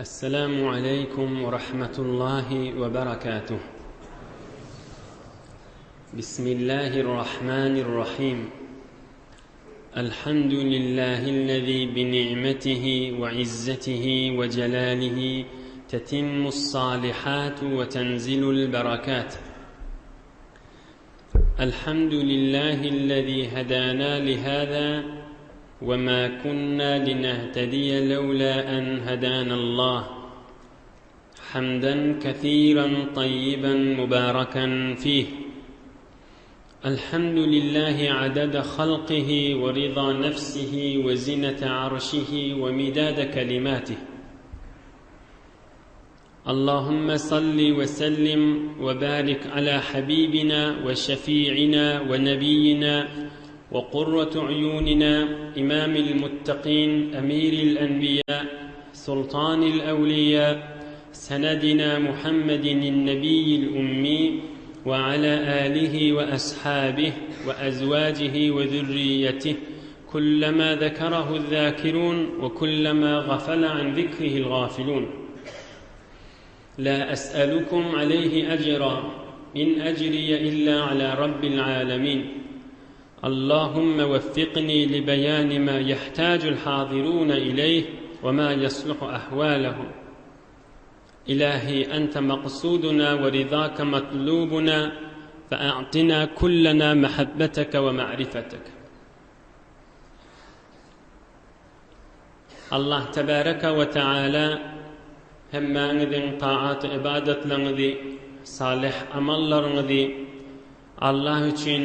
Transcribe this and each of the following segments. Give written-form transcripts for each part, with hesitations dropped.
السلام عليكم ورحمة الله وبركاته. بسم الله الرحمن الرحيم. الحمد لله الذي بنعمته وعزته وجلاله تتم الصالحات وتنزل البركات. الحمد لله الذي هدانا لهذا وما كنا لنهتدي لولا أن هدانا الله. حمدا كثيرا طيبا مباركا فيه. الحمد لله عدد خلقه ورضا نفسه وزنة عرشه ومداد كلماته. اللهم صل وسلم وبارك على حبيبنا وشفيعنا ونبينا وقرة عيوننا إمام المتقين أمير الأنبياء سلطان الأولياء سندنا محمد النبي الأمي وعلى آله وأصحابه وأزواجه وذريته كلما ذكره الذاكرون وكلما غفل عن ذكره الغافلون. لا أسألكم عليه أجرا إن أجري إلا على رب العالمين. اللهم وفقني لبيان ما يحتاج الحاضرون إليه وما يصلح أحوالهم. إلهي أنت مقصودنا ورضاك مطلوبنا، فأعطنا كلنا محبتك ومعرفتك. الله تبارك وتعالى هما نذن طاعات عبادة لنذي صالح أمل لنذي الله için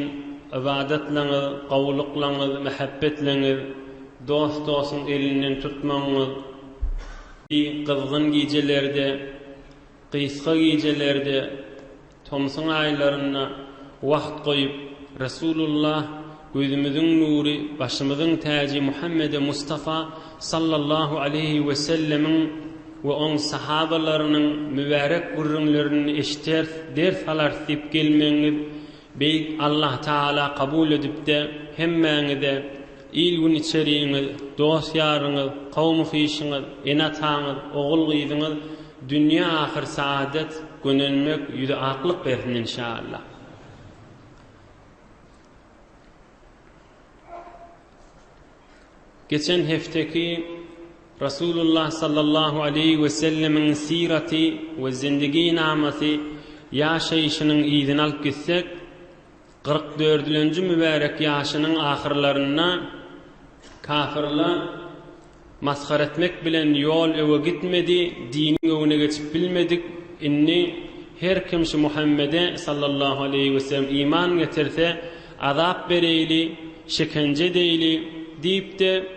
ibadetleriniz, qavluqlarınız, muhabbetleriniz, dost-dostun elinden tutmanız, qızgın gecelerde, qısqa gecelerde, tomsun aylarına vaqt qoyup, Resulullah, gözümüzün nuri, başımızın tacı Muhammed Mustafa sallallahu aleyhi ve sellemin ve onun sahabalarının mübarek gurrunlarını eşiter, ders alar deyip gelmeniz, Beyk Allah Teala kabul edip de hemmenize ilgun içeriğiniz, dost yarınız, kavmu fişiniz, enatağınız, oğul gıydınız, dünya ahir saadet gönülmek yüzü aklık versin inşallah. Geçen hefteki Resulullah sallallahu aleyhi ve sellemin sirati ve zindagi namati yaşayışının idin alıp gitsek, 44. mübarek yaşının ahirlarına kafirler maskar etmek bilen yol eve gitmedi, dinin önüne geçip bilmedik. İnni her kimse Muhammed'e sallallahu aleyhi ve sellem iman getirse azap bereyli, şekence deyli deyip de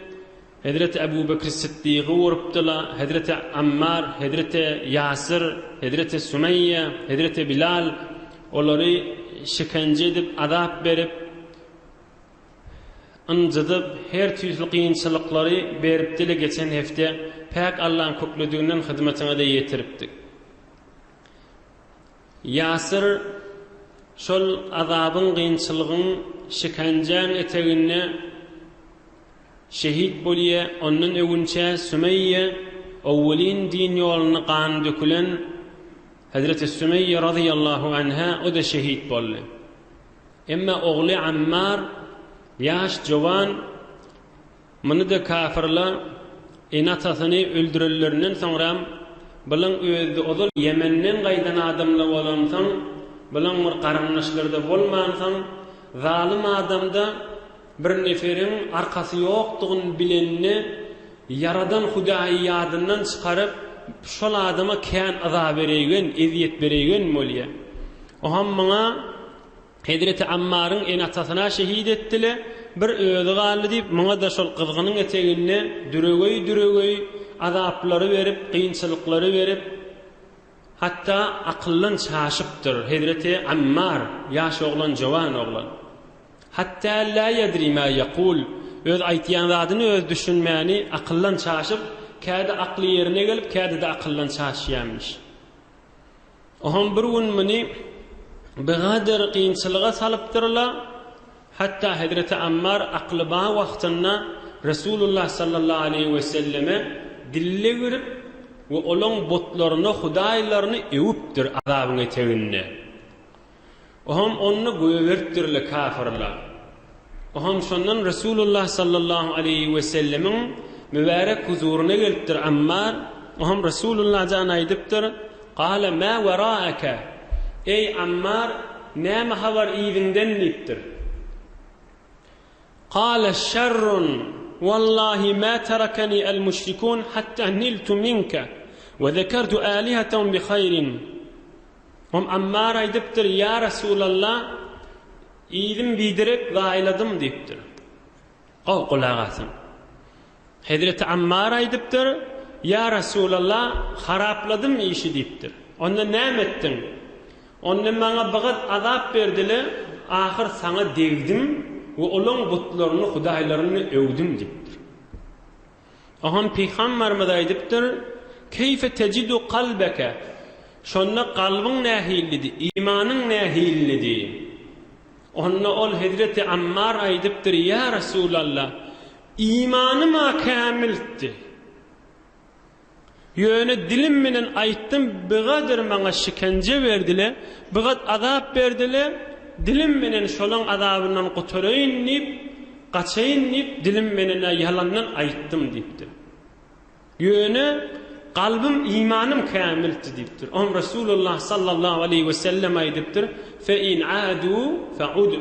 Hazreti Ebu Bekir Sıddık'ı vuruptılar, Hazreti Ammar, Hazreti Yasir, Hazreti Sümeyye, Hazreti Bilal onları şikence edip, azap verip, ıncıdıp, her türlü kıyınçılıkları verip dile geçen hefte pek Allah'ın köklüdüğünden hizmetine de yetiriptik. Yasir, şol azabın, kıyınçılığın, şikenceğin eteğine şehit boliye, onun övünçe Sümeyye, evvelin din yolunu kan dökülen Hazreti Sümeyye radıyallahu anha o da şehit boldu. Ama oğlu Ammar yaş cavan bunu da kafirler inatasını öldürürlerinden sonra bilen özü odul Yemen'den qaydan adamla olansan bilen bir qarınlaşlarda bolmansan zalim adamda bir neferin arkası yoktuğunu bilenini yaradan Hudayı yadından çıkarıp şol adama kän azap beregen, eziyet beregen moliye. O hammana Hazreti Ammar'ın enatasına şehit ettiler. Bir özü galdı deyip mına da şol kızgının eteğine dürögöy azapları verip, kıyınçılıkları verip hatta akıllan çaşıptır Hazreti Ammar, yaş oğlan, cavan oğlan. Hatta la yedri ma yaqul, öz aytyan zadını öz düşünmeyeni akıllan çaşıp kâde aklı yerine gelip kâde de akıllan çaşıyanmış. Oham bir gün mini beğadir kıyınçılığa salıptırlar. Hatta Hazreti Ammar aklı bağ vaxtında Resulullah sallallahu aleyhi ve selleme dille görüp ve olan botlarını, hudaylarını eviptir azabını tevinne. Oham onu göverttirle kafirler. Oham şondan Resulullah sallallahu aleyhi ve sellemin mübarek huzuruna geliptir Ammar. Oham Resulullah can aydıptır. Qala ma waraaka. Ey Ammar, näme habar izinden niptir? Qala şerrun. Wallahi ma tarakani el-müşrikun hatta niltu minka ve zekertu alihatahum bi hayrin. Oham Ammar aydıptır, ya Resulallah, İlim bidirip gayladım deyiptir. Kulağasın. Hazreti Ammar aydıptır, ya Resulallah, harapladım işi deyiptir. Onda ne ettin? Onda bana bağıt azap verdiler, ahir sana devdim ve olan butlarını, hudaylarını övdüm deyiptir. Aham Peygamberimiz aydıptır, keyfe tecidu kalbeke, şonna kalbin nahillidi, imanın nahillidi. Onna ol Hazreti Ammar aydıptır, ya Resulallah, imanıma kamildi. Yöne dilim menen aytdım, bigadir bana şikence verdiler, bigat azap verdiler, dilim menen şolan azabından qutulayın nip, qaçayın nip, dilim menen yalandan aytdım deyiptir. Yöne kalbim, imanım kamildi deyiptir. On Resulullah sallallahu aleyhi ve sellem aydıptır, fe in adu fa'ud.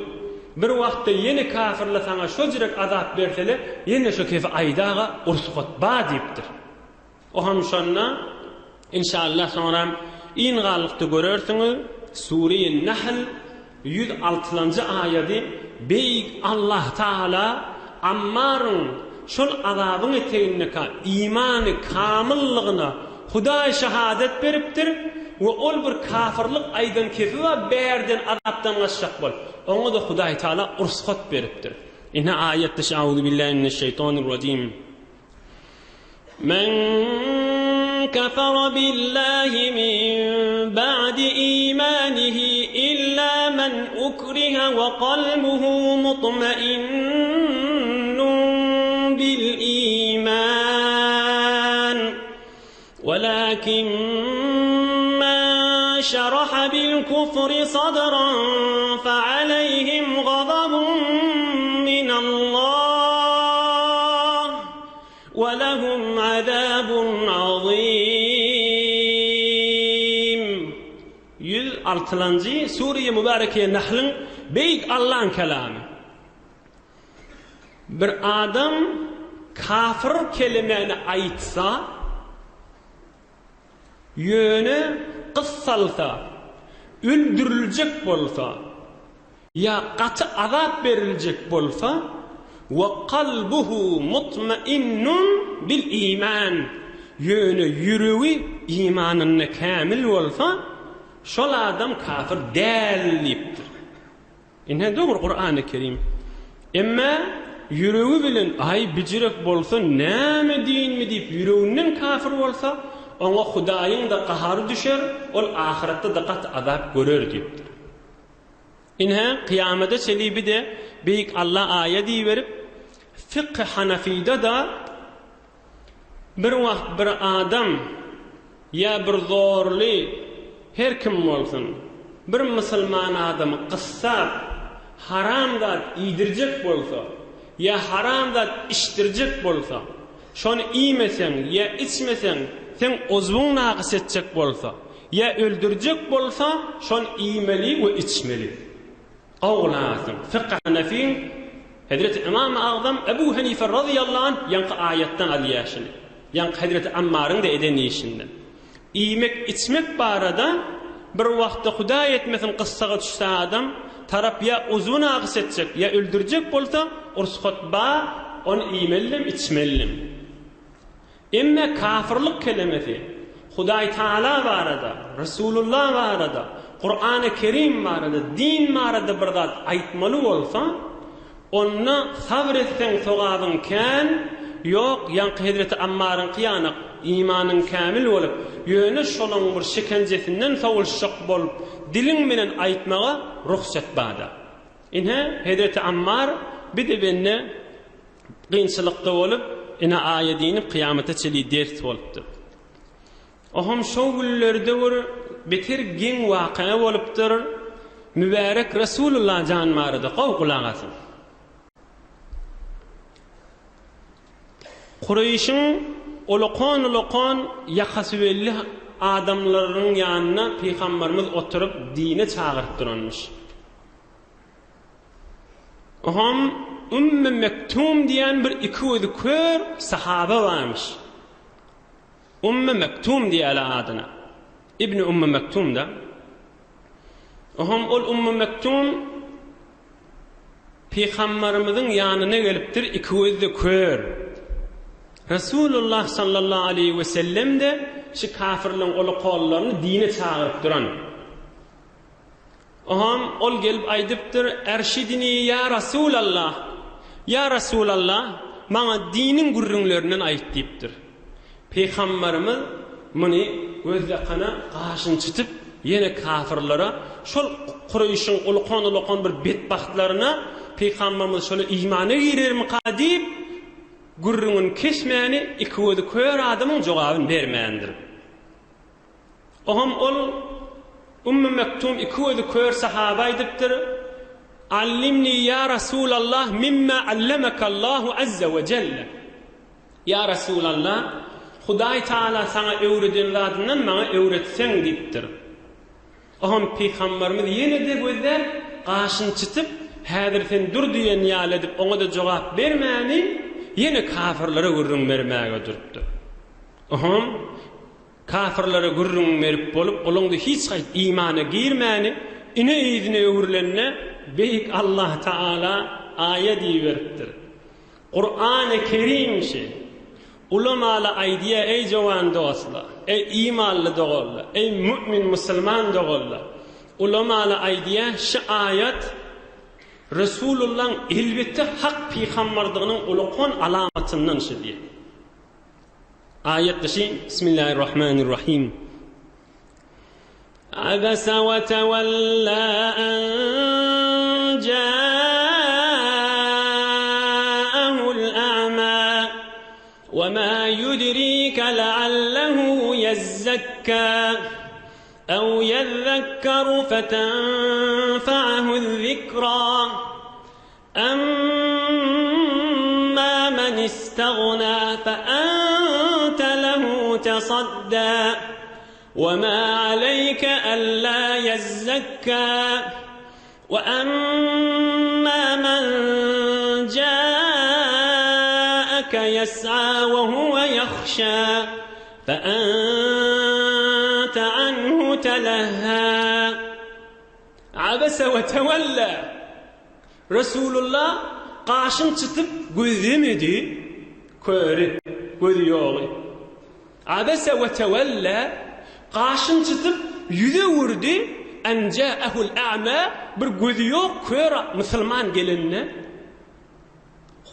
Bir vaqtda yeni kafirler sana şu jirek azap berseler, yine şu kefe aydaga ursuqat ba deyiptir. O ham şonna inşallah sonra in galıqda görürsünüz. Sure-i Nahl 106. ayeti beyik Allah Taala Ammar'ın şol azabın eteğindeki imanı kamilliğine Huday şehadet beriptir ve ol bir kafirlik aydan kefi ve berden azaptan aşak bol. Onu da Huday Taala ruhsat beriptir. İnne ayette şauzu billahi mineşşeytanirracim. Men kafara billahi min ba'di imanihi illa men ukriha ve kalbuhu mutmainnun bil iman. Walakin men şeraha bil kufri sadran fe aleyhim gazabun min Allah ve lehum azabun azim. 106. Sure-i Mübareke Nahl'ın beyik Allah'ın kelamı. Bir adam kafir kelimeni aytsa, yönü kıssalsa, öldürülecek bolsa, ya katı azap verilecek bolsa, ve kalbuhu mutmainnun bil iman, yönü yüreği imanını kamil olsa, şol adam kafir değildir. İnne doğru Kur'an-ı Kerim. Ama yüreği bilen ay bicirek bolsa, näme din mi deyip yüreğinden kafir olsa, ona Hudaýyň da qaharı düşer, ol ahiretde de kat azap görür deyipdir. İnhe kıyamete çelibi de beyik Allah ayeti verip, Fıkh Hanafide da bir vaqt bir adam ya bir zorlu her kim olsun bir Müslüman adamı qıssab haramdan iyidircek bolsa ya haramdan iştircek bolsa şonu iymesen ya içmesen sen ozbun naqis etcek bolsa ya öldürecek bolsa şonu iymeli ve içmeli. Ağlasın. Fıkh Hanafi Hazreti İmam-ı Azam Ebu Hanife radıyallahu anh yankı ayetten aliyasını. Yankı Hazreti Ammar'ın da eden işinden. İymek, içmek barada bir vaxtda Huday etmesin qıssağa düşse adam tarap ya uzun ağız edecek ya öldürecek bolsa ursukot ba onu iymellim, içmellim. Emme kafirlik kelimesi Huday Taala barada, Resulullah barada, Kur'an-ı Kerim barada, din barada bir zat aytmalı olsa onna sabretsen sogabın kan yok yankı Hazreti Ammar'ın kıyanak imanın kamil olup yöne şolun bir şekencesinden savulşak bolup dilin menen aytmağa ruhsat bada. İnhe Hazreti Ammar bir de benne qiyinçilikda olup ina ayetini kıyamete çeli ders olupdu. Oham şowullerde bir beter giň waqia bolupdyr. Mübarek Resulullah janmarida qowqulagasyn. Qurayşyň olaqan ýakasy belli adamlaryň ýanyna Peýgamberimiz oturup dine çagyryp duranmış. Oham Ümmü Mektum diýen bir iki özi kör sahaba varmış. Ümmü Mektum diýýär adyna. İbn Ümmü Mektum da. Oham ol Ümmü Mektum Peýgamberimiziň ýanyna gelipdir, iki özi kör. Resulullah sallallahu aleyhi ve sellem de şu kafirliň olaqallaryny dine çagyryp duran. Oham ol gelip aýdypdyr, "Erşidini ya Resulallah. Ya Resulallah, maňa diniň gürrüňlerinden aýt" diýipdir. Peýgamberimiz muny gözlekana gaşyn çytyp, ýene kafirlara, şol Qurayşyň olaqan bir betbahtlaryna Peýgamberimiz şol iýmana girermi qadip, gürrüňün kesmäni iki özi kör adamyň jogabyny bermändir. Oham ol Ümmü Mektum iki özi kör sahaba aýdypdyr, "Allimni ya Resulallah mimma allamakallahu azza ve celle." Ya Resulallah, Hudaý Taala sana öwrediňlerden maňa öwretseň diýipdir. Oham Peýgamberimiz ýene de gözler gaşyn çytyp, "Häzir sen dur" diýen ýaly edip oňa da jogap bermäni, ýene kafirlere gürrüň bermäge durupdy. Oham kafirlere gürrüň berip bolup, olanda hiç gaýt iýmana girmäni, ine ýüzüne öwrülenne beýik Allah Taala aýat diýerdir. Qur'an-ı Kerim şey. Ulamala aýdýa, ey jowan dostlar, ey imanly dogullar, ey mümin musulman dogullar. Ulamala aýdýa şu aýat Resulullah'ın elbette hak peygamberliğinin ulaqan alamatından şediye. Ayet dışı Bismillahirrahmanirrahim. Abasa ve tevella an ca'ahul a'ma ve ma yudrika la'allahu yezzekka أو يذكر فتنفعه الذكرى أما من استغنى فأنت له تصدى وما عليك ألا يزكى وأما من جاءك يسعى وهو يخشى فأنت عنه تلهى عبس وتولى Resulullah qaşyn çytyp gözlemedi, köri, gözi ýoly. Abasa we tawalla qaşyn çytyp ýüze wurdy, an ja'ahul a'ma bir gözi ýok kör musulman gelinne.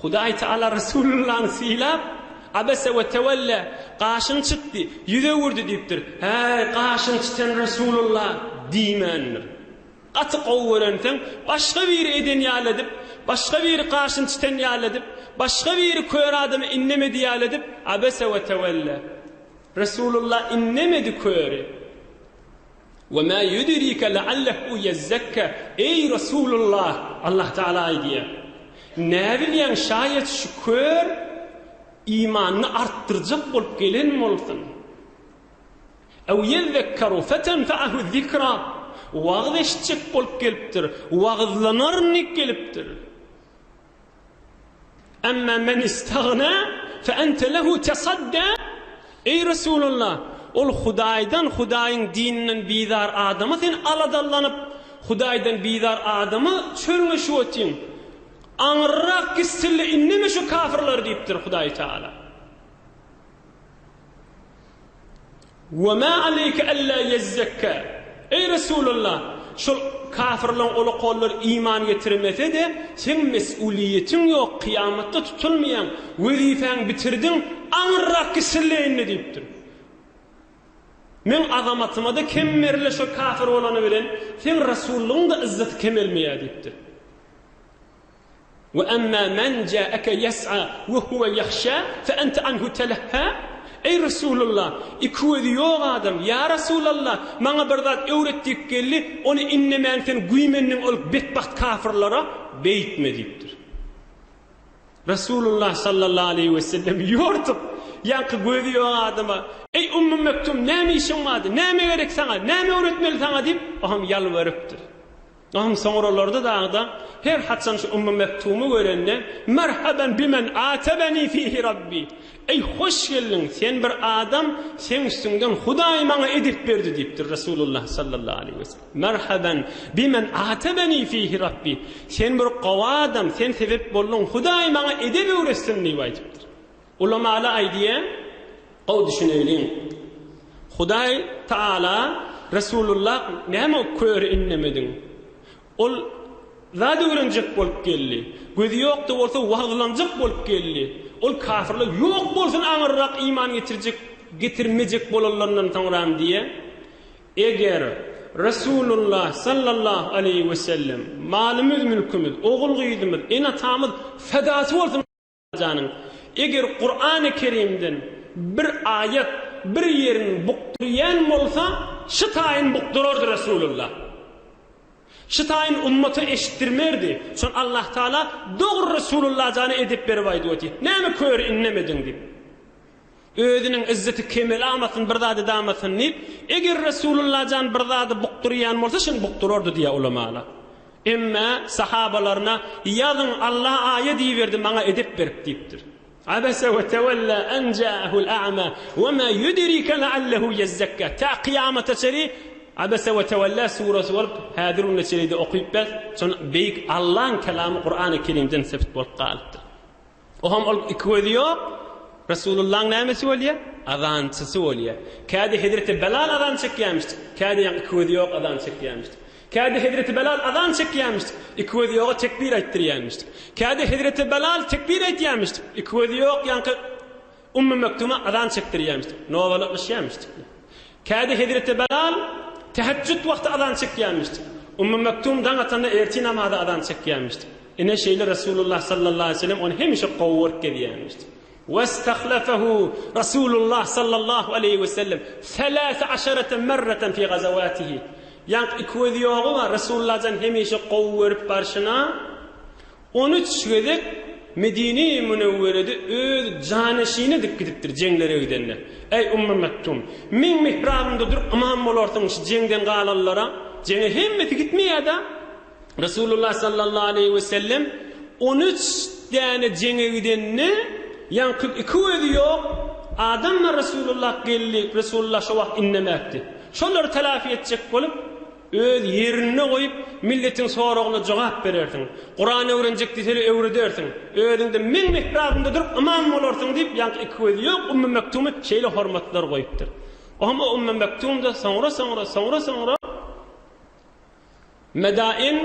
Hudaý Taala Resulullah'ny silap abasa we tawalla qaşyn çytdy, ýüze wurdy diýipdir. Hey qaşyn çytan Resulullah diýmendir. Atı qowwalansan başga bir eden ýaly edip, başga bir qaşyn çytan ýaly edip, başga bir kör adamy innemedi ýaly edip, abasa we tawalla. Resulullah innemedi köri. Ve ma yudrika la'allahu yezzekka. Ey Resulullah, Allah Taala aýdýar. Näbilýän şaýat şu kör imanny arttyrjak bolup gelen bolsun. Aw yezekkaru fatanfa'ahu zikra. Wagz eşitjek bolup gelipdir, wagzlanarnyk gelipdir. Amma men istagna fa anta lahu tasadda. Ey Resulullah, ol Hudaýdan, Hudaýyň dininden bizar adamy sen aladallanyp, Hudaýdan bizar adamy çölüňe şuwatyn. Aňrak kisille inneme şu kafirler diýipdir Hudaý Taala. Wa ma aleyke alla yezzekka. Ey Resulullah, şol kafirlerin olaqollar iman getirmese de sen mesuliyetin ýok, kıyamatda tutulmayan wezifäň bitirdin, aňrak kisilleyinne diýipdir. Men azamatyma da kemmerle şu kafir bolany bilen sen Resulullahyň da izzeti kemelmeýär diýipdir. Ve amma men ja'aka yas'a ve huve yakhsha fa anta anhu talahha. Ey Resulullah, iküwedi ýok adam, ya Resulullah, maňa bir zat öwretdik geldi, onu innemänten güýmenniň ol betbaht kafirlara beýtme diýipdir. Resulullah sallallahu aleyhi ve sellem ýortup ýanky gözi ýok adama, ey Ummu Mektum, näme işiň bardy, näme gerek saňa, näme öwretmeli saňa diýip aham ýalbarypdyr. Aham soňralarda dagda her hatsan şu Ummu Mektum'u görende merhaban bimen atabani fihi rabbi. Ey hoş geldin, sen bir adam, sen üstünden Hudaý maňa edip berdi diýipdir Resulullah sallallahu aleyhi ve sellem. Merhaban bimen atabani fihi rabbi. Sen bir gawa adam, sen sebep boldun, Hudaý maňa edip öwretsin diýip aýdypdyr. Ulamalar aýdýar, o düşüneýin. Hudaý Taala Resulullah näme kör innemedin? Ol zady örenjek bolup geldi. Gözi ýokdy bolsa waglanjak bolup geldi. Ol kafirler ýok bolsun aňyrrak iman getirmejek bolanlardan taňram diye. Eger Resulullah sallallahu aleyhi ve sellem malymyz, mülkümüz, ogul gyýdymyz, en atamyz fedasy bolsun janyň. Eger Qur'an-ı Kerimden bir ayet, bir yerini bukturyan bolsa, şytaýyn bukturardy Resulullah. Şytaýyn ummata eşitdirmerdi. Şon Allah Taala dogry Resulullah jany edip berip aýdy. Näme kör innemedin diýip. Özüniň izzeti kemel almasyn, bir zady damasyn diýip, eger Resulullah jan bir zady bukturyan bolsa, şoň bukturardy diýe ulamalar. Emma sahabalarına ýazyn Allah aýet diýberdi, maňa edip berip diýipdir. Abasa ve tawalla an ja'ahul a'ma ve ma yudrika la'allahu yazzakka. Ta kıyamata çeri Abasa ve tawalla suresi bolup hadirun neçelide okuyup bes, son beýik Allah'ın kelamı Kur'an-ı Kerim'den sebit bolup galypdyr. Oham ol iküwedi ýok, Resulullah'ın nämesi bolýar? Azançysy bolýar. Käde Hazreti Belal azan çekýärmişdi. Käde iküwedi ýok azan çekýärmişdi. Käde Hazreti Belal azan çekýärmişdi. Iküwedi ýok tekbir aýtdyrýärmişdi. Käde Hazreti Belal tekbir aýtýärmişdi. Iküwedi ýok ýanky Ummu Mektum'a azan çekdirýärmişdi. Nowalatlaşýärmişdi. Käde Hazreti Belal teheccüd wagty azan çekýärmişdi. Ummu Mektum daňatanda erti namazda azan çekýärmişdi. Ine şeýle Resulullah sallallahu aleyhi ve sellem onu hemişe gowwurk edýärmişdi. واستخلفه رسول الله صلى الله عليه وسلم 13 مرة في غزواته. Yani iküwedi ýogy var, Resulullah'dan hemişe gowwurup barşyna 13 gedek Medine-i Münewwerede öz janyşyny dip gidipdir jeňlere gidenler. Ey Ummu Mektum, min mihrabynda durup aman bolarsyň şu jeňden galanlara, jeňe hemmeti gitmeýär-de. Resulullah sallallahu aleyhi ve sellem 13 tane jeňe gidenni ýanky iküwedi ýok adamla Resulullah geldi, Resulullah şu wagt innemekdi. Şolary telafi etjek bolup öz yerine koyup milletin soragyna jogap berersiň. Qur'an öwrenjek diýseli öwredersiň. Özüňde min mihrabynda durup aman bolarsyň diýip ýanky iküwedi ýok Ummu Mektumy şeýle hormatlar goýupdyr. Ama Ummu Mektum da soňra Medain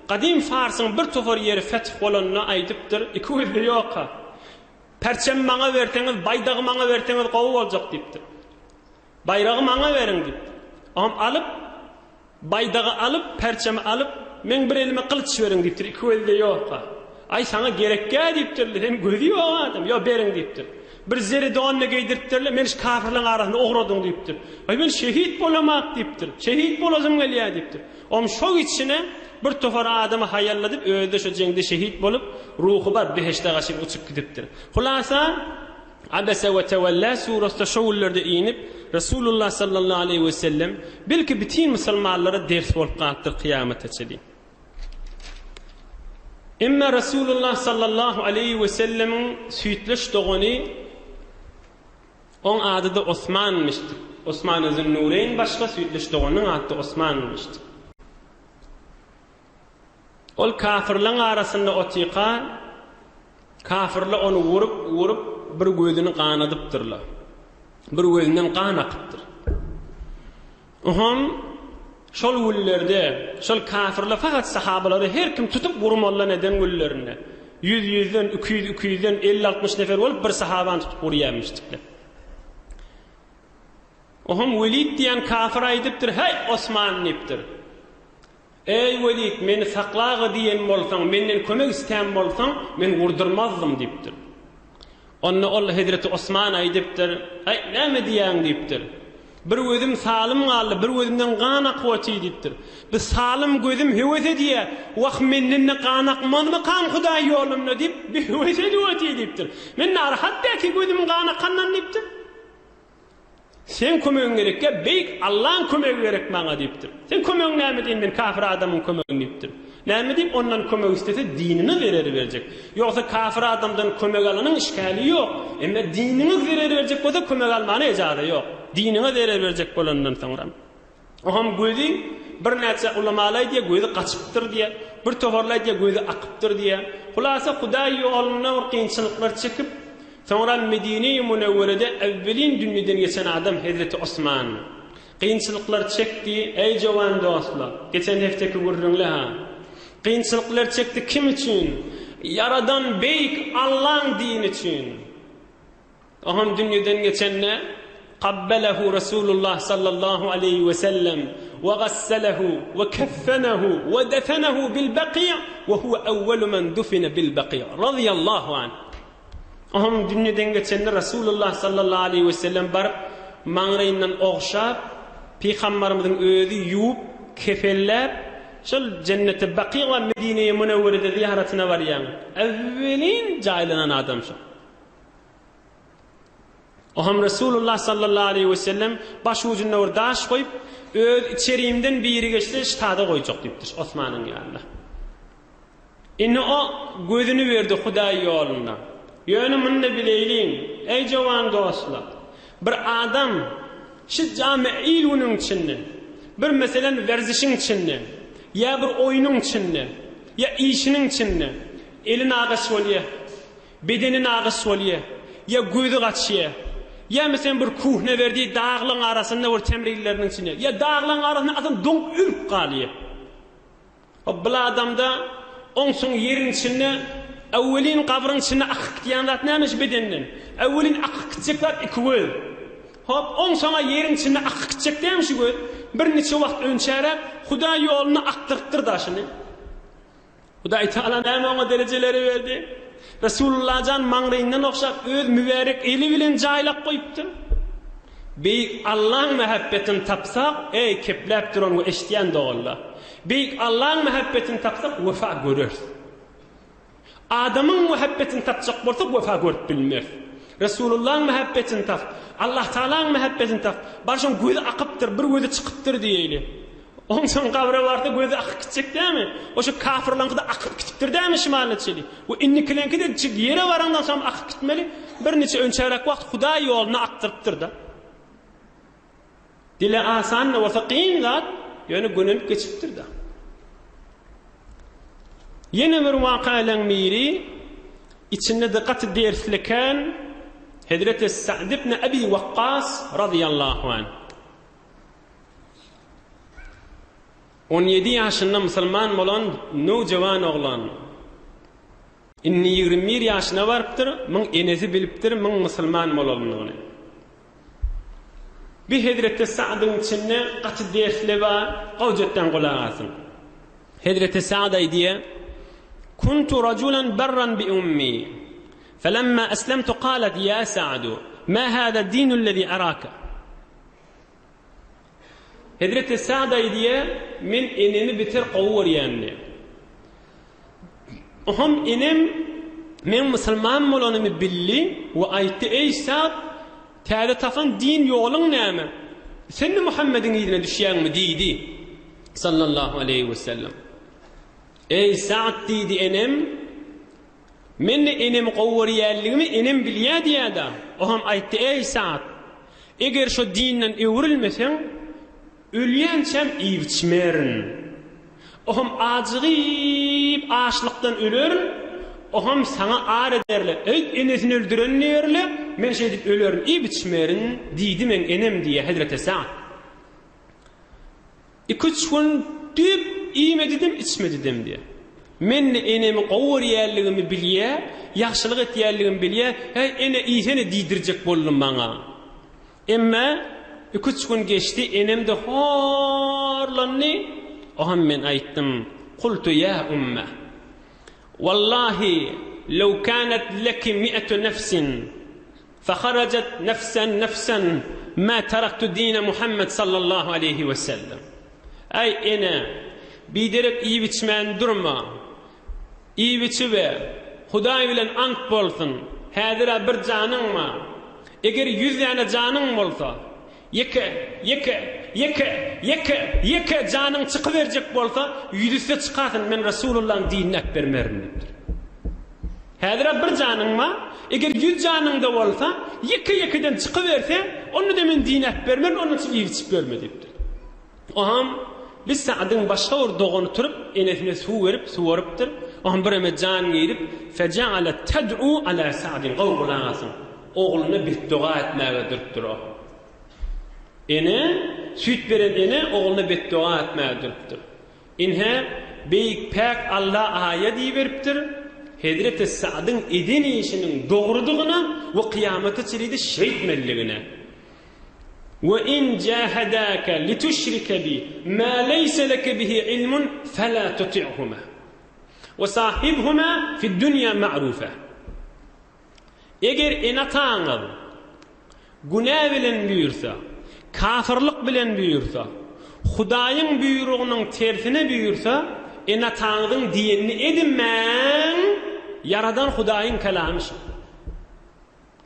qadim Farsyň bir tofar ýeri feth bolanyna aýdypdyr. Iküwedi ýokka. Perçem maňa berteňiz, baydagy maňa berteňiz gowy boljak diýipdir. Bayragy maňa beriň diýipdir. Am alyp baydagy alyp, perçemi alyp, men bir elime kılıç beriň diýipdir. Iküwedi ýokka. Ay sana gerekkä diýipdir. Hem gözi ýok adam, ýa beriň diýipdir. Bir zeri donyna geydiripdirler, men şu kafirliň arasynda ogradyň diýipdir. Ay men şehit bolamak diýipdir. Şehit bolazym gelýär diýipdir. Om şo içine bir tofar adamy hayalladyp öýde şu jeňde şehit bolup ruhy bar beheşte gaşyp uçup gidipdir. Hulasa Abasa ve Tawalla surasida şowullerde iňip Resulullah sallallahu aleyhi ve sellem belki bütün musulmanlara ders bolup galypdyr kıyametçe. Emma Resulullah sallallahu aleyhi ve sellemin süýtleş dogany on adyda Osmanmışdy. Osman Zünnurayn başga süýtleş doganyň ady Osmanmışdy. Ol kafirleň arasynda otyqa kafirler onu vurup bir gözüni ganadypdyrlar. Bir gözünden kan akypdyr. Oham şol güllerde şol kafirler fakat sahabalary her kim tutup vurmalar neden güllerine 100-100'den 200-200'den 50-60 nefer bolup bir sahabany tutup vurýarmışdyklar. Oham Velid diýen kafir aýdypdyr, hey Osman diýipdir. Ey Velid, meni saklagy diýen bolsaň, menden kömek istem bolsaň, men vurdurmazdım diýipdir. Onna ol Hazreti Osman aýdypdyr, "Ay, näme diýäň?" diýipdir. "Bir gözüm salim galdy, bir gözümden gan akwaty" diýipdir. "Bir salim gözüm hewete diýe, waq menden gan akmanmy kan Hudaý ýolumda" diýip bir hewete diýipdir. "Men narahat däki gözüm gan akandan" diýipdir. "Sen kömegiň gerekke, beýik Allahyň kömegi gerek maňa" diýipdir. "Sen kömegiň näme diýen, men kafir adamyň kömegi" diýipdir. Näme diýip ondan kömek istese dinini berjek. Ýogsa kafir adamdan kömek alanyň işgali ýok. Emma dinini berjek bolsa kömek almany ejady ýok. Dinini berjek bolandan soňra. Oham gözi bir näçe ulamalar diýe gözi gaçypdyr diýe, bir tohorlar diýe gözi akypdyr diýe. Hulasa Hudaý ýoluna bir kynçylyklar çekip, soňra Medine-i Munawwarada awwelin dünýeden geçen adam Hazreti Osman. Kynçylyklar çekdi, ey jowan dostlar. Geçen hefteki görüňler ha. Kynçylyklar çekdi kim üçin? Yaradan beýik Allahyň dini üçin. Aham dünýeden geçenne qabbalahu Rasulullah sallallahu aleyhi ve sellem ve gassalahu ve kaffanahu ve defanahu bil baqi' ve huwa awwalu man dufina bil baqi' radiyallahu anh. Aham dünýeden geçenne Rasulullah sallallahu aleyhi ve sellem barıp maňraýyndan ogşap Peygamberimizin özü ýuwup kefellep şol cennete Baqi we Medine-i Munawwarada ziyaretine barýan awwelin jaýlanan adam şu. Oham Rasulullah sallallahu aleyhi ve sellem baş ucuna bir daş koyup öz içeriğimden biri geçti ştada koyacak diýipdir Osmanyň ýanynda. Indi o gözünü berdi Hudaý ýolunda. Ýöne munna bileýin ey jowan dostlar. Bir adam şu jami'i ýolunyň içinde bir meselen werzişiň içinde ya bir oyunun içinde, ya işinin içinde, elin ağaç bolýa, bedenin ağaç bolýa, ya gözü gaçýa, ya mesela bir kuhne verdiği dağların arasında bir temrillerinin içinde, ya dağların arasında adam donk ürüp qalýa. O bu adamda onsun yerin içinde, awwelin qabrın içinde akyk diýenler nämiş bedenden? Awwelin akyk gitjekler iki göz. Hop on sana yerin içinde akyk gitjek nämiş göz? Bir neçe wagt önçärä Hudaý ýoluna aktyrtdyr daşyny. Hudaý Taala näme ona derejeleri berdi? Rasulullah jan maňraýyndan okşap öz mübarek eli bilen jaýlap goýupdyr. Beýik Allahyň mehabbetini tapsak, ey kepläp duran we eşdiýän dogullar. Beýik Allahyň mehabbetini tapsak wefa görür. Adamyň mehabbetini tapsak bolsa wefa görüp bilmer. Resulullah'ın mehabbetini tap, Allah Taala'nın mehabbetini tap. Başın gözü akıptır, bir gözü çıkıptır diýeli. Ondan kabra barda gözü akıp gitjek dämi? Oşo kafirlaryň da akıp gitipdir dämi şemalçyly? O innikilenki de ýere barandan soň akıp gitmeli. Bir neçe önçärek wagt Hudaý ýoluna aktyrypdyr da. Dile asan we faqin zat ýöne gönülüp geçipdir da. Ýene bir wakaýaň miri içinde dikkat edersliken Hazreti Sa'd ibn Abi Waqqas radıyallahu anh 17 ýaşynda musulman bolan nojawan oglan. Inni 21 ýaşyna barypdyr, min enesi bilipdir, min musulman bolanlygyny. Bir Hazreti Sa'dyň içinde gaty dersler bar, gowjetden gulak asyn. Hazreti Sa'd aýdýar: "Kuntu rajulan barran bi ummi, falamma aslamtu qalat ya Sa'd, ma hada ad-din alladhi araka?" Hazreti Sa'd aýdýar: "Men enemi bitir gowurýandy. Oham enem men musulman bolanymy billi we aýtdy: ey Sa'd, täze tafan din ýoluň näme? Sen Muhammediň ýerine düşýänmi?" diýdi sallallahu aleyhi we sellem. "Ey Sa'd" diýdi enem, "men enem gowurýanlygymı enem bilýär" diýdi. Oham aýtdy: "Ey Sa'd, eger şo dinden ewrilmeseň ölýänçem iýiçmerin. Oham ajygyp açlykdan öler, oham sana ar ederler. Ey enesini öldürenlerle men şeýdip ölerim, iýiçmerin" diýdi men enem diýe Hazreti Sa'd. 2-3 gün düp iýmedidim, içmedidim diýe. Men enemi gowurýanlygymy bilýär, ýaxşylyk etýänligimi bilýär. Hey ene iýsene diýdirjek boldum maňa. Emma 2-3 gün geçti, enem de horlandy. Oham men aýtdym: "Qultu ya umma, wallahi لو كانت لك 100 نفس فخرجت نفسا ما تركت دين محمد صلى الله عليه وسلم. أي أنا بيدرك إيبتشمان درما إيبتشبه خداي بلن أنت بولثن هذا برجانن ما إجر يزعنا جانن بولثا يك جانن تقدر جك بولثا يدث تقاتن من رسول الله دين أكبر مرن هذا برجانن ما إجر يزعنا دولثا يك دن تقدر ثه أنه ده من دين أكبر مرن أنه تيجي مدبر أهم لسه عدن بشور دوغن ترب إنه ثوربتر وهم برم جان يرب فجعلت تدعو على سعد قوم لازم أغل نبي الدعاء ما درتره إنه سويت برد إنه أغل نبي الدعاء ما درتر إنها بيك باك الله آية بربتر هدرت السعدن إدينيشن دوغردغنا وقيامة تريد الشيء ملغنا وإن جاهداك لتشرك بي ما ليس لك به علم فلا تطعهما وصاحبهما في الدنيا معروفة. Eğer enatağın günah bilen büyürse, kafirlik bilen büyürse, Hudaýyň buyruğunun tersine büyürse, enatağın dinini edinmen, yaradan Hudaýyň kelamı.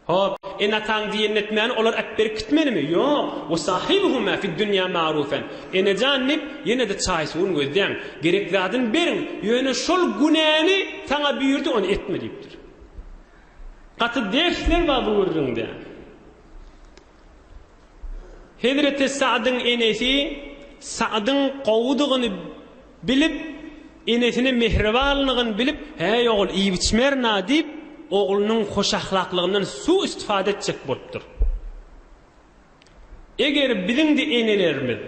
Hop, enatağın dinini etmen, olar ekber kitmenimi? Yok. O sahibuhuma fi dünya ma'rufen. Ene jannip, yine de çaysuğun gözden. Gerekladın berin, yöne şol günahını sana büyürdü, onu etme deyiptir. Katı dersler var buyurduğunda. Hazreti Sa'd'ın enesi, Sa'd'ın qowuduğunu bilip, enesine mehribanlığını bilip, hey oğul iyi biçmerna deyip, oğlunun hoş ahlaklığından su istifade edecek bolupdur. Eger bizim de enelerimiz,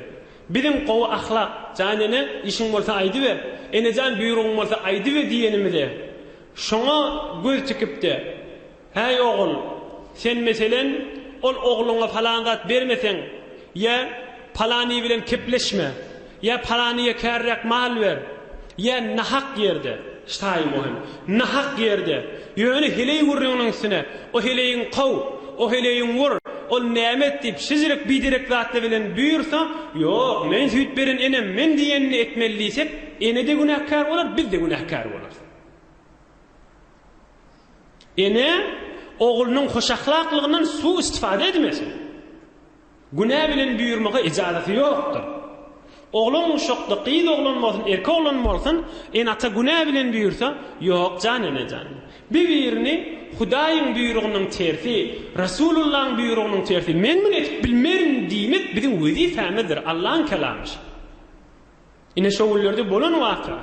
bizim qowu ahlak, canene işin bolsa aydı ver, enecan buyruğun bolsa aydı ver diyenimize, şoňa göz tikipdi. Hey oğul, sen meselen ol oğluna falan zat bermesen, ya palani bilen kepleşme, ya palaniye kärrek mal ver, ya nahak yerde, ştay muhim, nahak yerde, yöne hiley vurrunun üstüne, o hileyin qaw, o hileyin vur, ol nimet deyip şizirek bidirek zatla bilen buyursa, yok men süýt berin enem, men diýenini etmeliysek, ene de günahkar bolar, biz de günahkar bolar. Ene oğlunun hoş ahlaklığından su istifade etmesin. Günah bilen buyurmağa icazeti yoktur. Oğlun şokda qiyid oğlun bolsun, erke oğlun bolsun, en ata günah bilen buyursa, yok canene can. Birini Hudaýyň buyruğunun tersi, Rasulullah'ın buyruğunun tersi, men etip bilmerin diýmek bizim wezifämizdir, Allah'ın kelamı. Ine şowullerde bolan waka.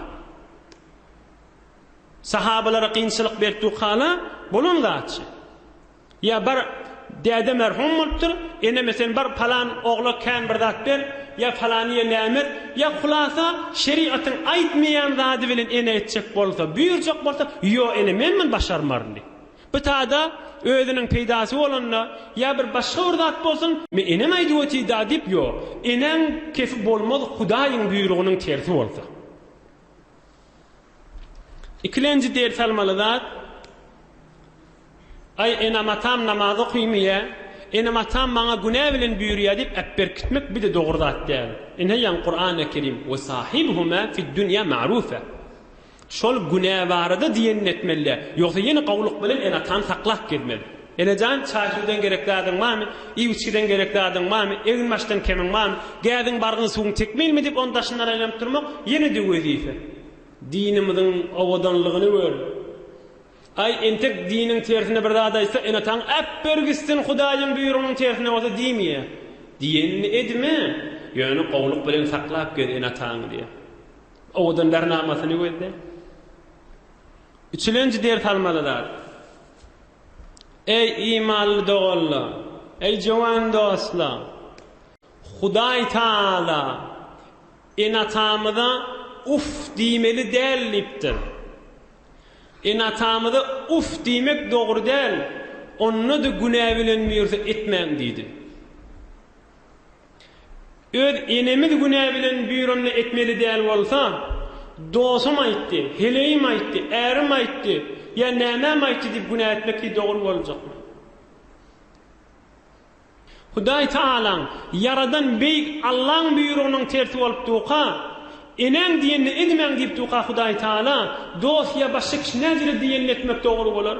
Sahabalara qiyinçilik berdi hala, bolan zatçı. Ya bar dede merhum bolupdyr, ene meselen bar falan oğla kan bir zat ber, ya falaniye nämet, ya hulasa şeriatyň aýtmaýan zady bilen ene etjek bolsa, buyurjak bolsa, yo ene men başarmardy. Bu taada özüniň peýdasy bolanna, ya bir başga bir zat bolsun, men ene aýdyp da diýip yo, enem kefi bolmaz Hudaýyň buyruğunyň tersi bolsa. İkinci ders almaly zat, ay enamatam namazı kıymiye, enamatam bana günah bilen buyuruyor deyip ekber kitmek bir de doğru zat değil. İnheyen Kur'an-ı Kerim ve sahibuhuma fid dünya ma'rufe. Şol günah varada diyenin etmeli. Yoksa yeni qawluk bilen enatan saklak gelmeli. Enecan çaysudan gerekladın mami, iwiçkiden gerekladın mami, egin maçtan kemin mami, gädin bargyn suwuň tekmel mi dip ondaşyndan aýlanıp durmak yeni de wezife. Dinimizin awadanlygyny gör. Ay entek dinin tersine bir dadaysa enatan äpbergistin Hudaýyň buyruğunun tersine olsa diýmeýe. Diýenini edme, ýöne qowluk bilen saklap gel enatan diýe. Owadan bernamasyny gözde. Üçinji ders almalylar. Ey imanly dogallar, ey jowan dostlar. Hudaý Taala enatamyda uf diýmeli dälipdir. Enatamyda uf diýmek dogry däl. Onu da günah bilen buyursa etmem diýdi. Öz enemiz günah bilen buyurunny etmeli däl bolsa, dostum aytdı, heleyim aytdı, erim aytdı, ya nämem aytdı dip günah etmekli doğru bolacakmı? Hudaý Taala yaradan beyik Allah'ın buyruğunun tertip olup tuqa, enen diýeni edmeň diýip tuqa Hudaý Taala dost ya başga kişi näjire diýeni etmek doğru bolar?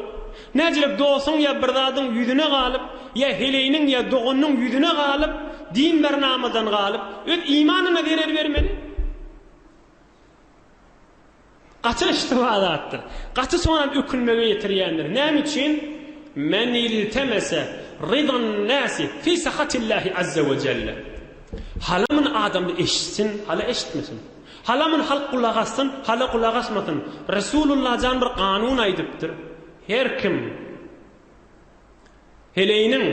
Näjire dostun ya bir zadyň ýüzüne galyp, ya heleyiniň ya dogunyň ýüzüne galyp, din bernamadan galyp, öz imanyna zerer bermeli? Gaçy istifadatdyr. Gaçy soňra ökünmege ýetirýändir. Näme üçin? Men iltemese ridan nasi fi sahatillahi azza ve celle. Halamın adamı eşitsin, hala eşitmesin. Halamın halk kulak assın, hala kulak asmasın. Resulullah can bir kanun aydıptır. Her kim heleyinin,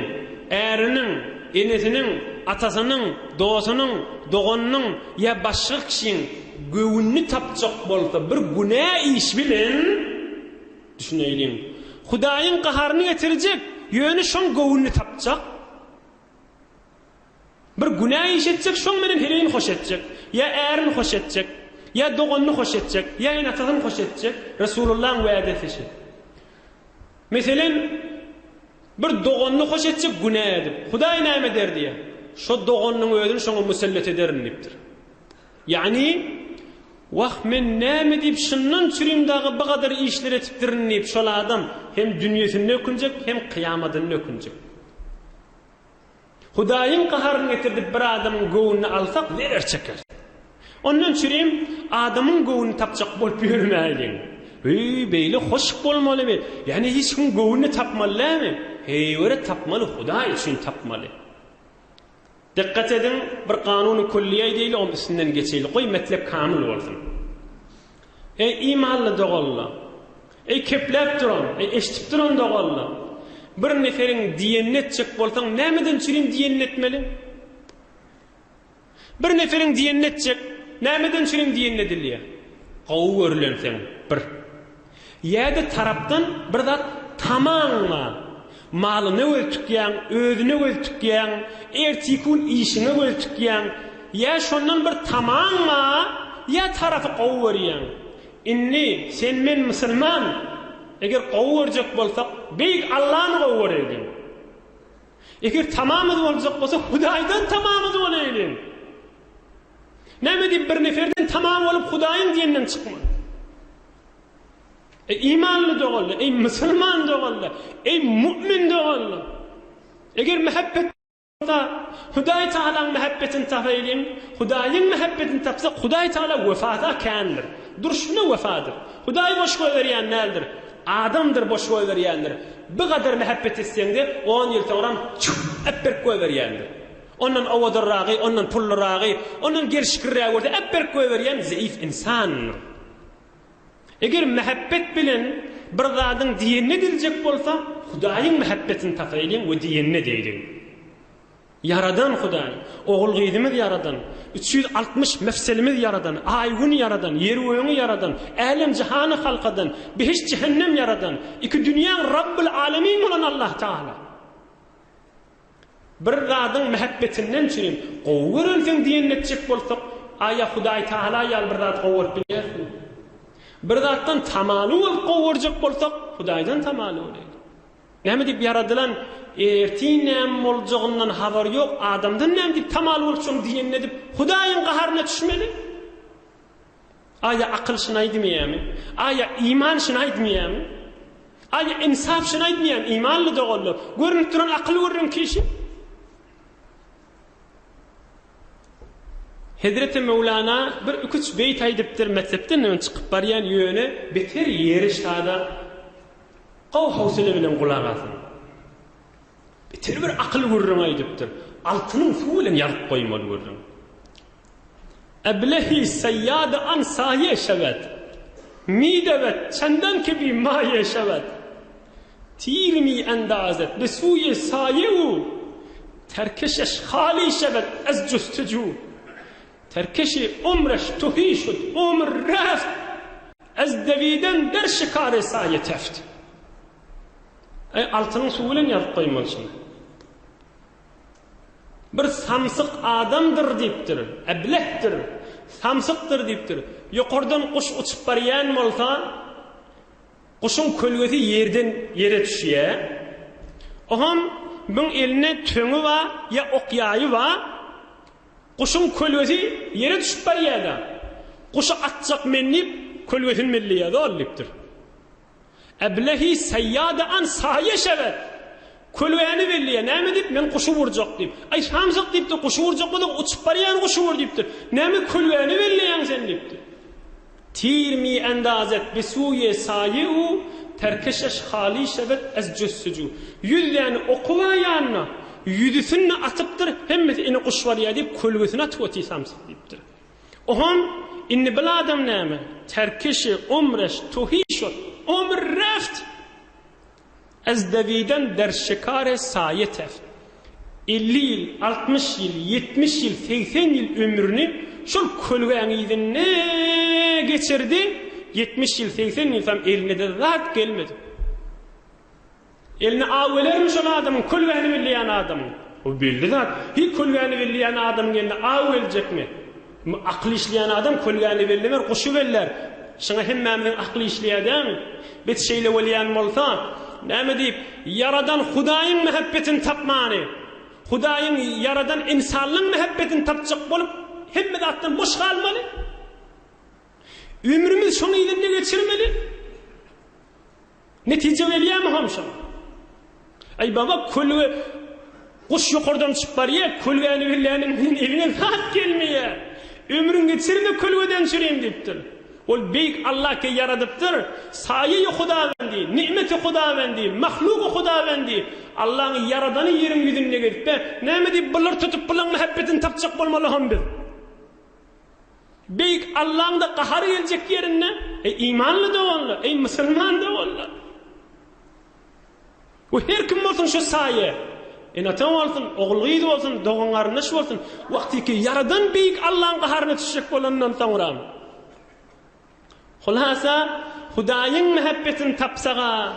erinin, enesinin, atasının, dostunun, doğunun ya başka kişinin göğününü tapacak bolsa bir günah iş bilen düşüneylin. Hudaýyň qaharyny getirecek, ýöne şoň göwünni tapjak. Bir günah iş etjek, şoň menen heleýin hoş etjek, ya ärin hoş etjek, ya dogunny hoş etjek, ya enatasyny hoş etjek. Resulullah'ın wa'desi. Meselen bir dogunny hoş etjek günah edip, Hudaý näme der diýe? Şo dogunnyň özüni şoňa musallat ederin dipdir. Yani men näme diýip şundan çürüm dagy bu kadar işler etipdirin diýip şol adam hem dünýäsinde ökünjek hem kıyamatyny ökünjek. Hudaýyň qaharyny getirdip bir adamyň göwünni alsak zerer çeker. Ondan çürüm adamyň göwünni tapjak bolup ýörmäýin. Beýle hoş bolmaly. Yani hiç kim göwünni tapmalymy? Öyle tapmaly, Hudaý üçin tapmaly. Dikkat edin, bir kanunu kulliye değil, onun üstünden geçeyle. Koy metlep kamil olsun. İmanlı doğalla. Keplep duran, eşitip duran doğalla. Bir neferin diyenini etcek bolsan, nämeden çürüm diyenini etmeli? Bir neferin diyenini etcek, nämeden çürüm diyenini edilýär? Gowy görlensen, bir. Ýa-da tarapdan bir zat tamamla malyny öltükýän, özüni öltükýän, ertikün işini öltükýän, ya şondan bir tamamma, ya tarafy gowy berýän. Inni sen men musulman, eger gowy berjek bolsak, beýik Allahyny gowy berýän. Eger tamamy boljak bolsa, Hudaýdan tamamy bolýan. Näme diýip bir neferden tamam bolup Hudaýyň diýenden çykman? İmanlı doğalla, Müslüman doğalla, mümin doğalla. Eğer mehabbet da Hudaý Taala'nın mehabbetini tafaylin, Hudaýyň mehabbetini tapsa, Hudaý Taala wefata kändir. Duruşuna wefadır. Hudaý boş berýän nädir? Adamdır boş berýändir. Bu kadar mehabbet etseňde 10 ýyl soňra epper berýändir. Ondan awadyragy, ondan pullaragy, ondan gerşikirrägi bolsa epper berýän zaif insan. Eger mehabbet bilen bir zadyň diýenine diljek bolsa, Hudaýyň mehabbetini tafaylin we diýenine diýin. Yaradan Hudaý, oğul gyzymyz yaradan, 360 mefselimiz yaradan, aýgün yaradan, yer öňi yaradan, älim jahany halkadan, behiş cehennem yaradan, iki dünýäň Rabbul Alamin bolan Allah Taala. Bir zadyň mehabbetinden çürüm, gowy görelsen diýenine etjek bolsak, aýa Hudaý Taala ýa bir zat gowy bilýärmi? Bir zatdan tamaly bolup gowurjak bolsak, Hudaýdan tamaly bolýar. Näme diýip yaradylan ertinem boljagyndan habar ýok, adamdan näme diýip tamaly bolup şoň diýenine edip Hudaýyň gaharyna düşmeli? Aýa akyl şunu aýdmýärmi? Aýa iman şunu aýdmýärmi? Aýa insaf şunu aýdmýärmi? Imanly dogally, görünip duran akyl görän kişi. Hazreti Mevlana bir üç beyt aýdypdyr mezhepden çykyp barýan ýöne beter ýerişde gow hawsyle bilen gulak asyn. Beter bir akyl görrüň aýdypdyr. Altynyň suw bilen ýaryp goýmaly görrüň. Eblehi seyyad an saye şevet. Midevet çendan kebi maye şevet. Tirmi endazet bi suye sayehu. Terkeşeş hali şevet ez justucu. Terkeşi umreş tuhişud umr raft az deviden der şikare saye teft. Altının suwulen ýazyp goýmalysın. bir samsık adamdır deyipdir, eblehtir, samsıktır deyipdir. Yukarıdan kuş uçup barayan bolsa, kuşun kölgesi yerden yere düşüyor. Oham bunun eline töngü var ya okyayı var. Kuşun kölgesi yere düşüp barayan. Kuşu atacak mennip kölgesini melliyede olipdir. Eblehi seyyade an sahiye şevet. Kölgeni belliye näme dip men kuşu vurjak dip. Ay samsık dipdi kuşu vurjak bolan uçup barayan kuşu vur dipdir. Näme kölgeni belliyen sen dipdir. Tirmi endazet bisuye sayiu terkeşeş hali şevet ez cüssücü. Yüzden okuva yanına yüdüsünü atıptır hemmet ini kuş var ya dip kölgesini atıp samsık dipdir. Oham inni bil adam näme terkeşi umreş tuhişot umr reft ez deviden der şekare saye teft 50 yıl 60 yıl 70 yıl 80 yıl ömrünü şol kölgeğin ne geçirdi 70 yıl 80 yıl tam eline de zat gelmedi eline avvelermiş olan adamın kölgeğini billeyen adamın o bildi zat hiç kölgeğini billeyen adamın eline avvelecek mi aklı işleyen adam kölgeğini bellemer kuşu beller şuna hemmemden aklı işleyen bet şeyle veliyen olsa näme deyip yaradan Hudaýyň mehabbetini tapmany Hudaýyň yaradan insanlyň mehabbetini tapjak bolup hemme zatdan boş kalmaly ömrümiz şonu ýerinde geçirmeli netije welýärmi hamşa ay baba kölge kuş ýokardan çykyp barýar kölgeni belläniň evine zat gelmeýär ömrün geçirme kölgeden süreyim deyipdir. Ol beyk Allah ki yaradıptır. Saye-i Hudavendi, nimeti Hudavendi, mahluku Hudavendi. Allah'ın yaradanı yerin yüzünde gelip be. Näme deyip bular tutup bulan muhabbetini tapacak bolmaly ham biz. Beyk Allah'ın da qaharı gelecek yerine. İmanlı da olla, musulman da olla. O her kim olsun şu saye. Atan olsun, oğulgıydı olsun, doğanlarınış olsun. Vakti ki yaradan beyk Allah'ın qaharına düşecek bolandan sonra. Hulasa Hudaýyň muhabbetini tapsaga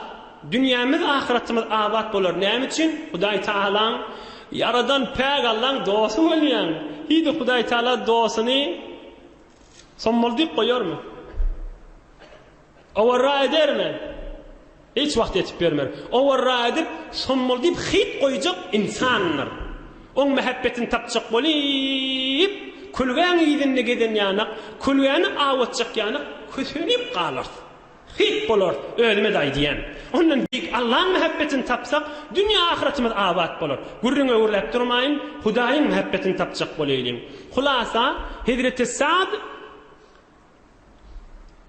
dünyamyz ahiretimiz abat bolar. Näme üçin? Hudaý Taala yaradan peýgamberlaryň dostu bolýan. Hidi Hudaý Taala dostuny sommaldyp goýarmy? Awara edermi? Hiç wagt etip bermer. Awara edip sommaldyp hit goýjak insanlar. Oň muhabbetini tapjak bolyp kölgeň ýerine giden ýanyk, kölgeni awatjak ýanyk kösünip qalar. Hit bolar, ölüme daýdýan. Ondan büyük Allah'ın muhabbetini tapsak, dünya ahiretimiz abat bolar. Gurrüňe öwürläp durmaýyn, Hudaýyň muhabbetini tapjak bolýalyň. Hulasa, Hazreti Sa'd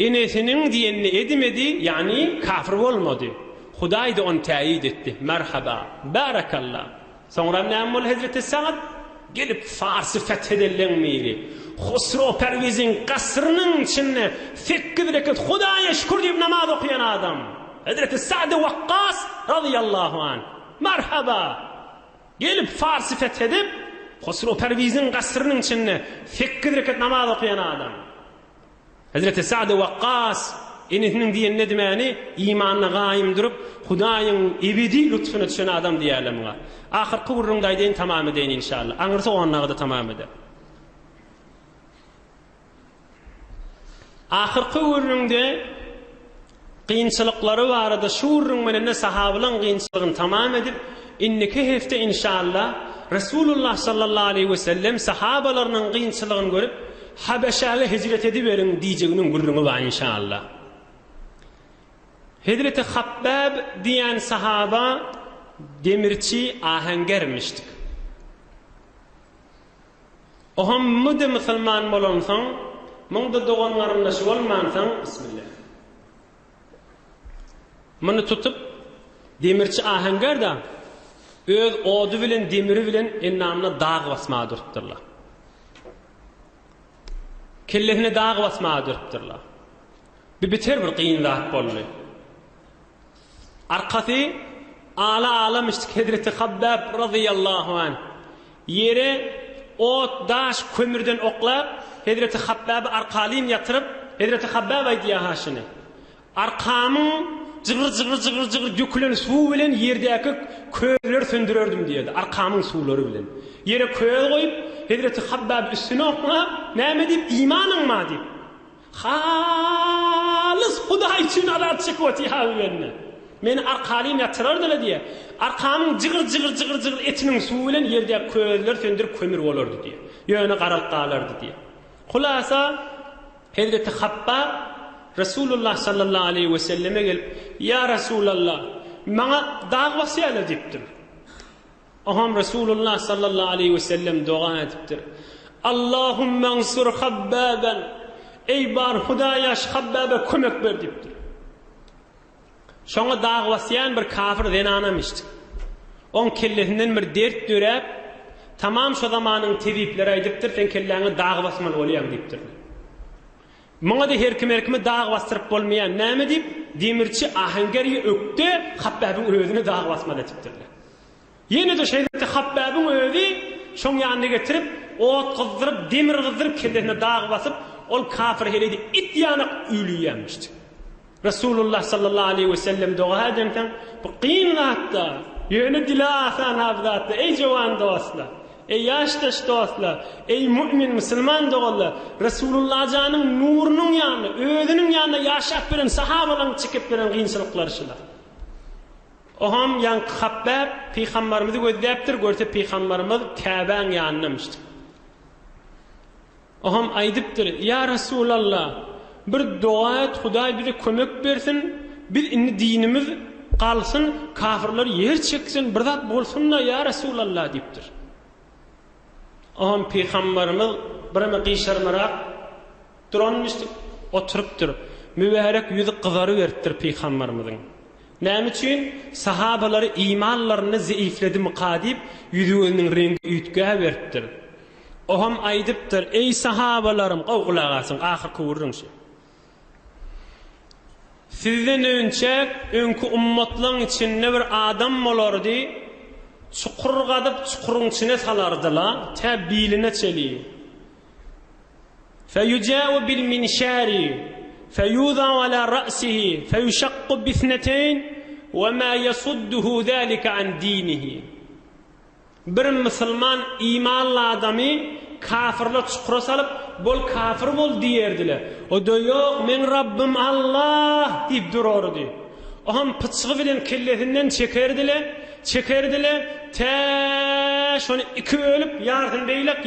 enesiniň diýenini edimedi, yani kafir bolmady. Hudaý da onu täýid etdi. Merhaba, barakallah. Soňra näme bol Hazreti Sa'd? Gelip Farsy fethedilýän miri. Husro Perviz'in kasrının içinde 8 rekat Hudaýa şükür diýip namaz okuyan adam. Hazreti Sa'd Waqqas radıyallahu anh. Merhaba. Gelip Farsy fethedip Husro Perviz'in kasrının içinde 8 rekat namaz okuyan adam. Hazreti Sa'd Waqqas eninin diýen nedimäni imanına gaýym durup Hudaýyň ebedi lütfüne düşen adam diýerler muňa. Ahirki gurrunda aýdyn tamam edeýin inşallah. Aňyrsa oňaňda da tamam eder. Ahirki gurrunde kıyınçılıkları barada şu gurrun menene sahabalyň kıyınçylygyny tamam edip inniki hefte inşallah Resulullah sallallahu aleyhi ve sellem sahabalarynyň kıyınçylygyny görüp Habeşäge hicret ediberin diýjeginiň gurrunu bar inşallah. Hazreti Habbab diýen sahaba demirçi ahengermişdik. Oham müde musulman bolansaň, muňda doganlaryna şu bolmansaň, bismillah. Muny tutup demirçi ahenger da öz odu bilen demiri bilen ennamyna dağ basmagy durupdyrlar. Kellesine dağ basmagy durupdyrlar. Biter bir kıyın zat boldy. Arkasy ala müştik Hazreti Habbab radıyallahu anh yere ot, daş, kömürden oklap Hazreti Habbab'ı arkalıyım yatırıp Hazreti Habbab aydiya haşini arkamın cıgır cıgır cıgır cıgır dökülen su bilen yerdäki köýler söndürerdim diýdi. Arkamyň suwlary bilen. Yere köýe goýup Hazreti Habbab üstüne okma, näme diýip imanyň ma diýip. Halis Hudaý üçin alat çykypdy hawenne. Meni arkalym ýatyrardylar diýe. Arkamyň jygyr jygyr jygyr jygyr etiniň suwy bilen ýerde köýler söndürip kömür bolardy diýe. Ýöne garalyp galardy diýe. Hulasa Hazreti Habbab Resulullah sallallahu aleyhi ve selleme gelip "Ya Resulallah, maňa dag wasýala" diýipdir. Aham Resulullah sallallahu aleyhi ve sellem dua edipdir. "Allahumma ansur Habbaban." Ey bar Hudaýa Habbaba kömek ber diýipdir. Şoňa dag wasýan bir kafir denanamışdy. On kellesinden bir dert dörep, tamam şu zamanyň tebipleri aýdypdyr, sen kelläňe dag basmaly bolýan diýipdir. Maňa da her kim dag bastyryp bolmaýan, näme diýip, demirçi ahangeri ökde Habbabyň özüne dag basmaly diýipdirler. Ýene de şeýle Habbabyň özü şoň ýanyna getirip, ot gyzdyryp, demir gyzdyryp kellesine dag basyp, ol kafir heledi it ýanyk üýlýänmişdi. Resulullah sallallahu aleyhi ve sellem dua edemden bu qiyinatda ýöne dilasan abdatda ey jowan dostlar, ey ýaşdaş dostlar, ey mümin musulman dogallar, Resulullah janyň nurunyň ýanyna, özüniň ýanyna ýaşap bilen sahabalaryň çykip bilen qiyinçylyklary şular. Oham ýan Habbab peýgamberimizi gözläpdir, görse peýgamberimiz Käbäň ýanynamışdy. Oham aýdypdyr: "Ya Resulallah, bir dua et, Hudaý bize kömek bersin, biz inni dinimiz kalsın, kafirler yer çeksin, bir zat bolsunlar ya Resulallah" diýipdir. Aham peýgamberimiz birme gysarmarak duranmışdy, oturypdyr. Mübarek ýüzi gyzary beripdir peýgamberimiziň. Näme üçin? Sahabalary imanlaryny zäifledi qadip, ýüzüniň rengi üýtgä beripdir. Oham aýdypdyr: "Ey sahabalarym, gowgulak asyn, ahyrky wurdyňşy. Sizden önce önkü ummatlaryň içinde bir adam bolardy, çukur gadyp çukuryň içine salardylar, tabiline çeli. Feyujawu bil minşari, feyuza ala ra'sihi, feyushaqqu bi ithnatayn, ve ma yasudduhu zalika an dinihi." Bir musulman imanly adamy kafirler çukura salyp, "Bol kafir bol" diýerdiler. O da "Ýok, men Rabbim Allah" diýip durardy. Oham pıçığı bilen kellesinden çekerdiler, te şonu iki ölüp yardım beylek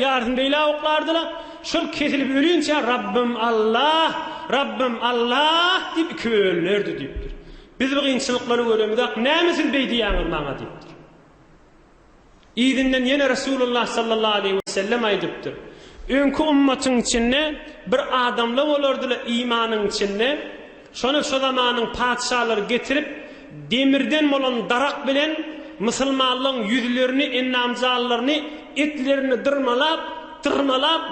oklardılar. Şol kesilip ölünçe "Rabbim Allah, Rabbim Allah" diýip iki öllerdi diýipdir. Biz bu qiyinçylyklary göremizde nämesin beýdiýäňiz maňa diýipdir. İzinden yine Resulullah sallallahu aleyhi ve sellem aýdypdyr. Önkü ummatyň içinde bir adamlar bolardylar imanyň içinde. Şonu şu zamanyň padşahlary getirip demirden bolan darak bilen musulmanlaryň ýüzlerini, ennamjallaryny, etlerini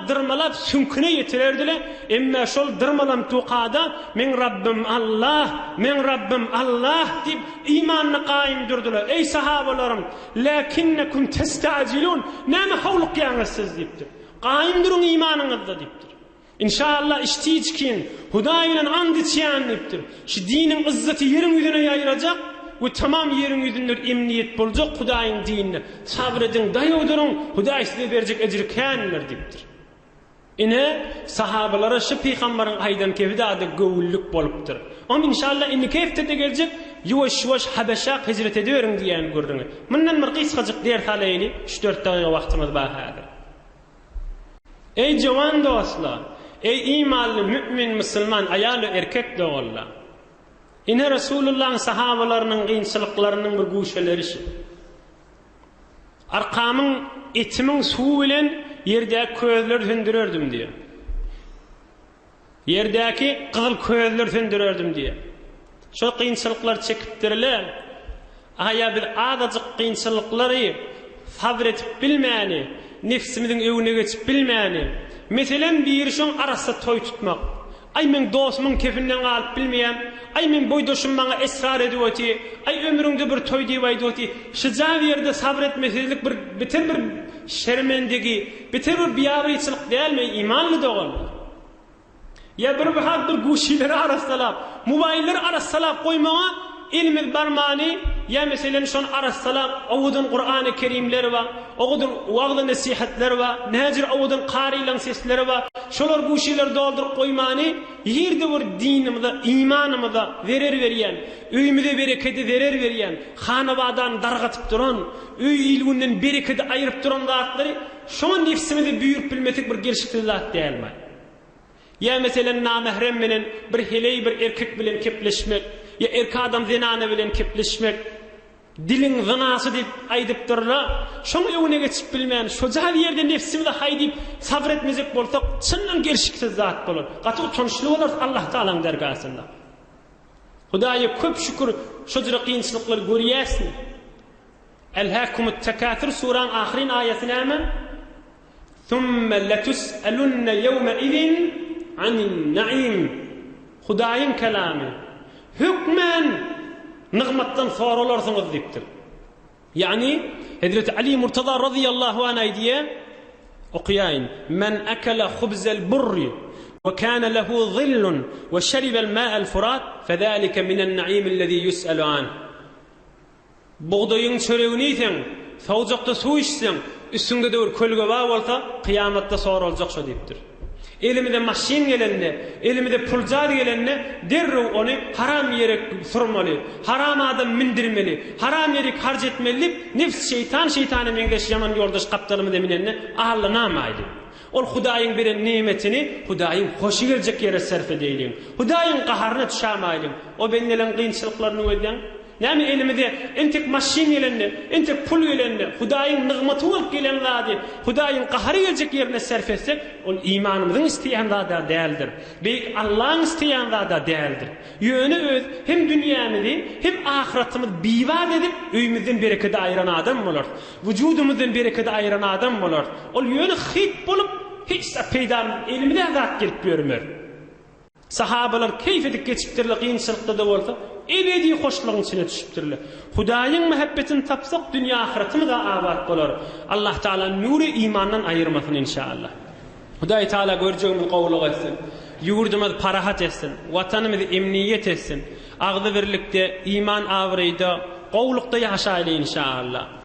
dırmalap sünküne yetirerdiler. Emme şol dırmalam tuqada "Men Rabbim Allah, men Rabbim Allah" diýip imanny qaýym durdular. "Ey sahabalarym, lakinnekum testa'jilun." Näme howlukýaňyz siz diýipdir. Qaýym duruň imanyňyzda diýipdir. İnşallah iştiýçkin, Hudaý bilen and içýän diýipdir. Şu diniň izzeti ýeriň ýüzüne ýaýrajak. Bu tamam yerin yüzünde emniyet bulacak Hudaýyň dinine. Sabr edin, daýaw durun, Hudaý size berjek ejri känler diýipdir. Ine sahabalara şu peýgamberiň aýdan kebide gowulluk bolupdyr. Ama inşallah inni kefte de geljek, ýuwaş Habeşa hijret ediyorum diýen gördüňiz. Mundan bir gysgaçyk dert alayly, 3-4 daýga wagtymyz bar häzir. Ey jowan dostlar, ey imanly mümin musulman aýaly erkek dogallar. Ine Resulullah'ın sahabalarynyň qiyinçylyklarynyň bir guşeleri. Arkamyň etimiň suwy bilen ýerdäki közler söndürerdim diýe. Ýerdäki gyzyl közler söndürerdim diýe. Şol qiyinçylyklar çekipdirler. Aýa bir adajyk qiyinçylyklary sabr etip bilmäni, nefsimiziň öwüne geçip bilmäni. Meselen bir şoň arasy toy tutmak. Ay men dostumyň kefinden alyp bilmeýän, ay men boýdoşum maňa esrar edýärdi, ay ömrüňde bir toy diýip aýdýardy. Şu ýerde sabr etmesizlik bir bitir bir şermendigi, bitir bir biýaryçylyk dälmi, imanly dogal. Ya bir guşileri arasalap, mobaýlary arasalap goýmaga ilmi barmani ya mesela şon arassalam awudun Qur'an-ı Kerimleri var, awudun wagda nasihatleri var, näjir awudun qarilan sesleri var. Şolar bu şeyler doldurup koymani yerde bir dinimizde, imanımızda verer veriyen, öýümüze bereketi verer veriyen, hanabadan dargatyp duran, öý ilgünden bereketi ayırıp duran zatları şoň nefsimizi büyürüp bilmetik bir gerçekli zat dälme. Ya mesela namahrem bilen bir heley bir erkek bilen kepleşmek, ya erkek adam zinana bilen kepleşmek, dilin zinası dip aydyp durla, şoň öwüne geçip bilmeýän, şo jahal ýerde nefsimizi haýdyp sabr etmezek bolsak, çyndan gerçekli zat bolar. Gaty utançly bolar Allah Taalaň dergasynda. Hudaýa köp şükür şo jyra kynçylyklar görýäsmi? Elhaakumut tekâthür suran ahirin ayetin näme? Thumma letus'alunna yawma idin anin na'im. Hudaýyň kelamy. Hükmen nigmatdan soralarsınız dipdir. Yani Hazreti Ali Murtaza radıyallahu anh aydiye okuyayın. Men akala khubzel burri ve kana lehu zillun ve şeribel ma'al furat fezalike minen na'im allazi yus'alu an. Buğdayın çöreğini iten, sawjakda su içsen, üstünde de bir kölge var bolsa, kıyamatta sorulacak şo dipdir. Elimde maşin gelende, elimde pulcar gelende derrew onu haram yere sürmeli, haram adam mindirmeli, haram yere harc etmeli, nefs şeytana mengeş yaman yoldaş kaptalımı deminenne ağlanamaydı. Ol Hudaýyň beren nimetini Hudaýyň hoşy geljek yere sarf edeýin. Hudaýyň gaharyna düşämäýin. O bennelen kynçylyklaryny öýden. Näme elimizde entek maşin gelende, entek pul gelende, Hudaýyň nigmaty bolup gelen zady, Hudaýyň gahary geljek ýerine sarf etsek, ol imanymyzyň isteýän zada däldir. Beýik Allahyň isteýän zada däldir. Ýöne öz hem dünýämizi, hem ahiretimizi biwad edip öýümizden bereketi aýran adam bolar. Wujudumyzdan bereketi aýran adam bolar. Ol ýöne hit bolup hiç peýda elimizde zat gelip görmer. Sahabalar keyfedip geçipdirler kynçylykda da bolsa, ebedi hoşlugyň içine düşüpdirler. Hudaýyň muhabbetini tapsak dünýä ahiretimiz da abad bolar. Allah Taala nuri imandan aýyrmasyn inşallah. Hudaý Taala görjegimiz gowluk etsin. Ýurdumyz parahat etsin, watanymyz emniyet etsin. Agdy birlikde iman awryda, gowlukda ýaşaýly inşallah.